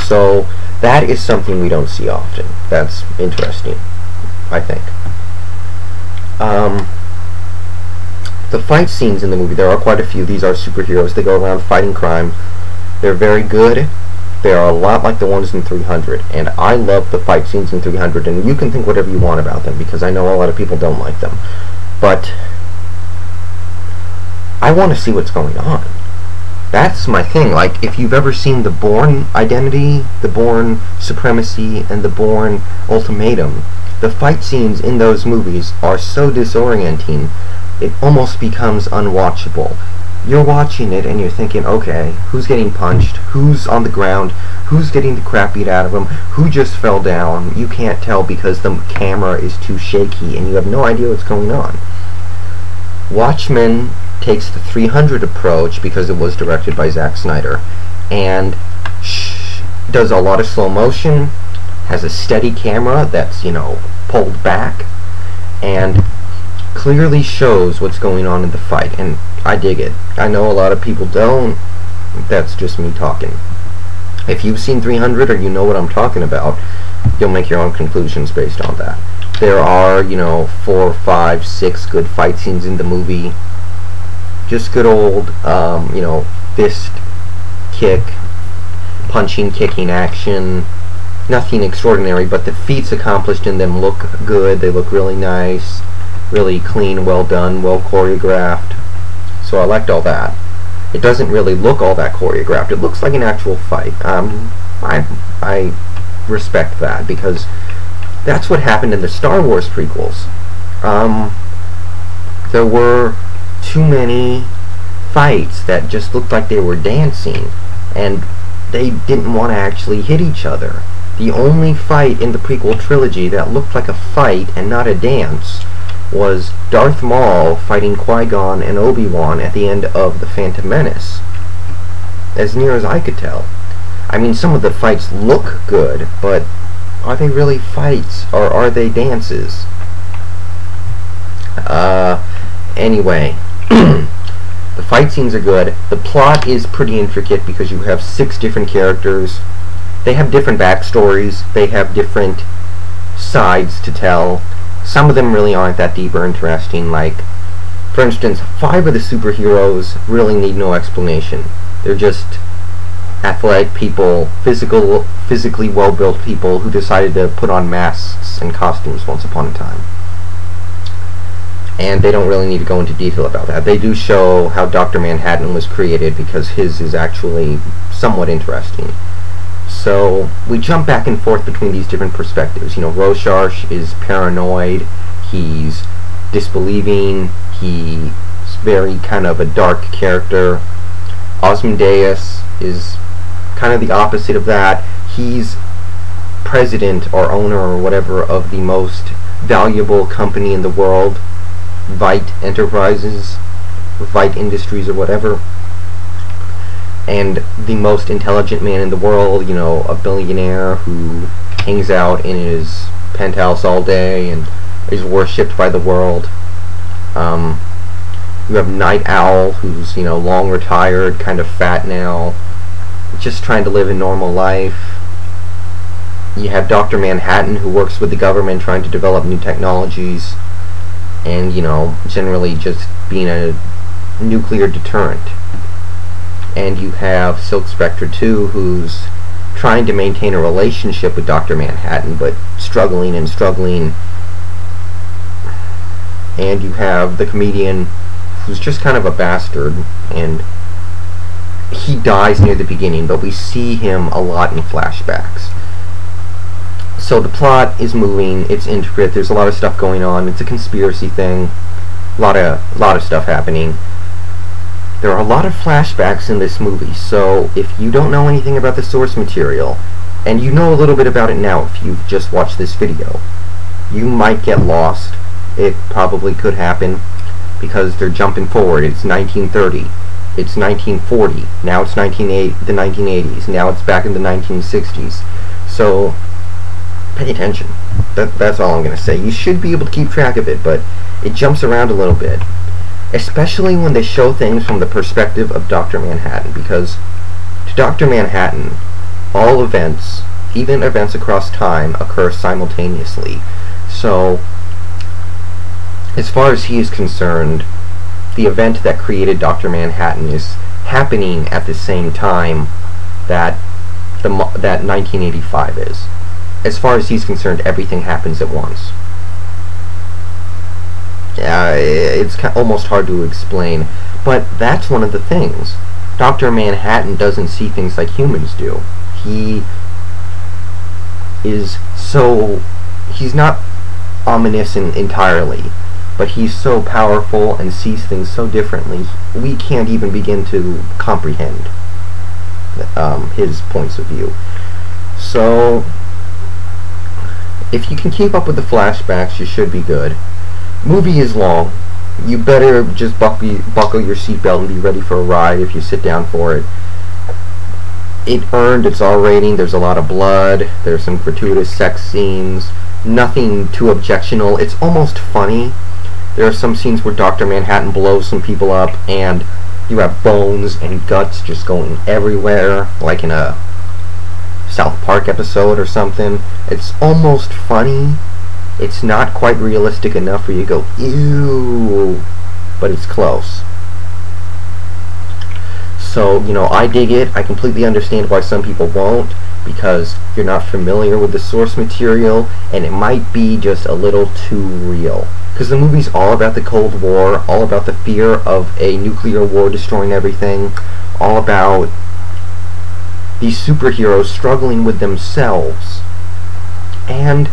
So that is something we don't see often. That's interesting, I think. The fight scenes in the movie, there are quite a few. These are superheroes. They go around fighting crime. They're very good. They are a lot like the ones in 300, and I love the fight scenes in 300, and you can think whatever you want about them, because I know a lot of people don't like them. But I want to see what's going on. That's my thing. Like, if you've ever seen the Bourne Identity, the Bourne Supremacy, and the Bourne Ultimatum, the fight scenes in those movies are so disorienting, it almost becomes unwatchable. You're watching it and you're thinking, okay, who's getting punched? Who's on the ground? Who's getting the crap beat out of them? Who just fell down? You can't tell because the camera is too shaky and you have no idea what's going on. Watchmen takes the 300 approach because it was directed by Zack Snyder, and does a lot of slow motion, has a steady camera that's, pulled back, and clearly shows what's going on in the fight, and I dig it. I know a lot of people don't. That's just me talking. If you've seen 300 or you know what I'm talking about, you'll make your own conclusions based on that. There are, 4, 5, 6 good fight scenes in the movie. Just good old, fist, kick, punching, kicking action. Nothing extraordinary, but the feats accomplished in them look good. They look really nice, really clean, well done, well choreographed. So I liked all that. It doesn't really look all that choreographed. It looks like an actual fight. I respect that, because that's what happened in the Star Wars prequels. There were too many fights that just looked like they were dancing, and they didn't want to actually hit each other. The only fight in the prequel trilogy that looked like a fight and not a dance was Darth Maul fighting Qui-Gon and Obi-Wan at the end of The Phantom Menace, as near as I could tell. I mean, some of the fights look good, but are they really fights, or are they dances? Anyway, the fight scenes are good. The plot is pretty intricate because you have 6 different characters. They have different backstories. They have different sides to tell. Some of them really aren't that deep or interesting. Like, for instance, 5 of the superheroes really need no explanation. They're just athletic people, physically well-built people who decided to put on masks and costumes once upon a time. And they don't really need to go into detail about that. They do show how Dr. Manhattan was created, because his is actually somewhat interesting. So we jump back and forth between these different perspectives. Rorschach is paranoid, he's disbelieving, he's very kind of a dark character. Ozymandias is kind of the opposite of that. He's president or owner or whatever of the most valuable company in the world, Vite Enterprises, Vite Industries or whatever, and the most intelligent man in the world, a billionaire who hangs out in his penthouse all day and is worshipped by the world. You have Night Owl, who's, long retired, kind of fat now, just trying to live a normal life. You have Dr. Manhattan, who works with the government trying to develop new technologies, and, generally just being a nuclear deterrent. And you have Silk Spectre 2, who's trying to maintain a relationship with Dr. Manhattan, but struggling and struggling. And you have the comedian, who's just kind of a bastard, and he dies near the beginning, but we see him a lot in flashbacks. So the plot is moving, it's intricate, there's a lot of stuff going on, it's a conspiracy thing, a lot of stuff happening. There are a lot of flashbacks in this movie, so if you don't know anything about the source material, and you know a little bit about it now if you've just watched this video, you might get lost. It probably could happen, because they're jumping forward. It's 1930, it's 1940, now it's the 1980s, now it's back in the 1960s. So pay attention. That's all I'm going to say. You should be able to keep track of it, but it jumps around a little bit, especially when they show things from the perspective of Dr. Manhattan, because to Dr. Manhattan, all events, even events across time, occur simultaneously. So, as far as he is concerned, the event that created Dr. Manhattan is happening at the same time that that 1985 is. As far as he's concerned, everything happens at once. It's almost hard to explain, but that's one of the things. Dr. Manhattan doesn't see things like humans do. He's not omniscient entirely, but he's so powerful and sees things so differently, we can't even begin to comprehend his points of view. So, if you can keep up with the flashbacks, you should be good. Movie is long. You better just buckle your seatbelt and be ready for a ride if you sit down for it. It earned its R rating. There's a lot of blood. There's some gratuitous sex scenes. Nothing too objectionable. It's almost funny. There are some scenes where Dr. Manhattan blows some people up, and you have bones and guts just going everywhere, like in a South Park episode or something. It's almost funny. It's not quite realistic enough where you go, ew, but it's close. So, I dig it. I completely understand why some people won't, because you're not familiar with the source material, and it might be just a little too real. Because the movie's all about the Cold War, all about the fear of a nuclear war destroying everything, all about these superheroes struggling with themselves. And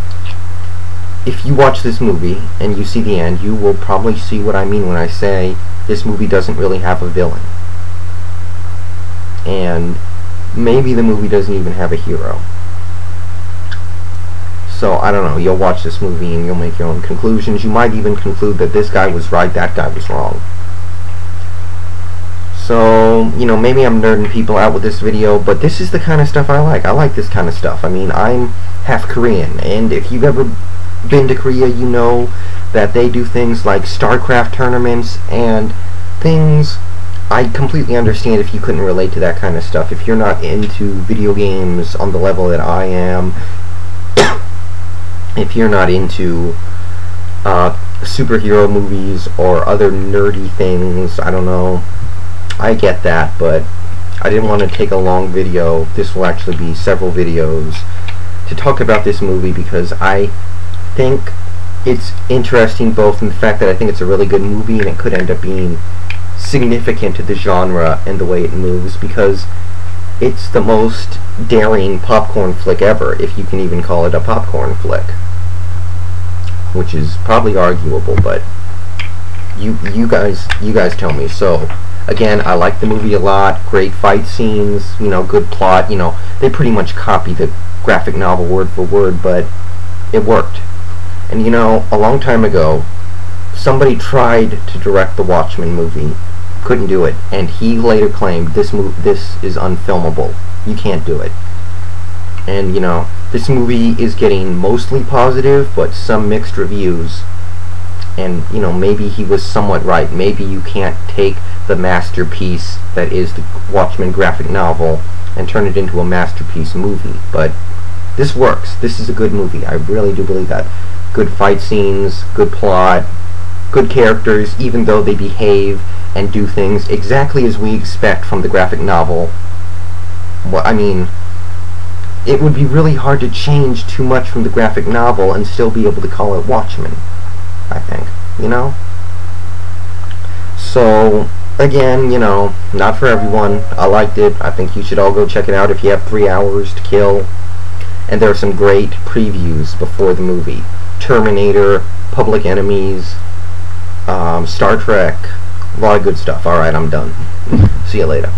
if you watch this movie and you see the end, you will probably see what I mean when I say this movie doesn't really have a villain. And maybe the movie doesn't even have a hero. So, I don't know, you'll watch this movie and you'll make your own conclusions. You might even conclude that this guy was right, that guy was wrong. So, maybe I'm nerding people out with this video, but this is the kind of stuff I like. I like this kind of stuff. I mean, I'm half Korean, and if you've ever been to Korea, you know that they do things like StarCraft tournaments and things. I completely understand if you couldn't relate to that kind of stuff. If you're not into video games on the level that I am, if you're not into superhero movies or other nerdy things, I don't know, I get that, but I didn't want to take a long video. This will actually be several videos to talk about this movie, because I think it's interesting both in the fact that I think it's a really good movie and it could end up being significant to the genre and the way it moves, because it's the most daring popcorn flick ever, if you can even call it a popcorn flick, which is probably arguable, but you guys tell me. So again, I like the movie a lot. Great fight scenes, good plot. They pretty much copy the graphic novel word for word, but it worked. And a long time ago, somebody tried to direct the Watchmen movie, couldn't do it, and he later claimed this is unfilmable. You can't do it. And this movie is getting mostly positive, but some mixed reviews. And maybe he was somewhat right. Maybe you can't take the masterpiece that is the Watchmen graphic novel and turn it into a masterpiece movie. But this works. This is a good movie. I really do believe that. Good fight scenes, good plot, good characters, even though they behave and do things exactly as we expect from the graphic novel. Well, I mean, it would be really hard to change too much from the graphic novel and still be able to call it Watchmen, I think, So, again, not for everyone. I liked it. I think you should all go check it out if you have 3 hours to kill. And there are some great previews before the movie. Terminator, Public Enemies, Star Trek, a lot of good stuff. Alright, I'm done. See you later.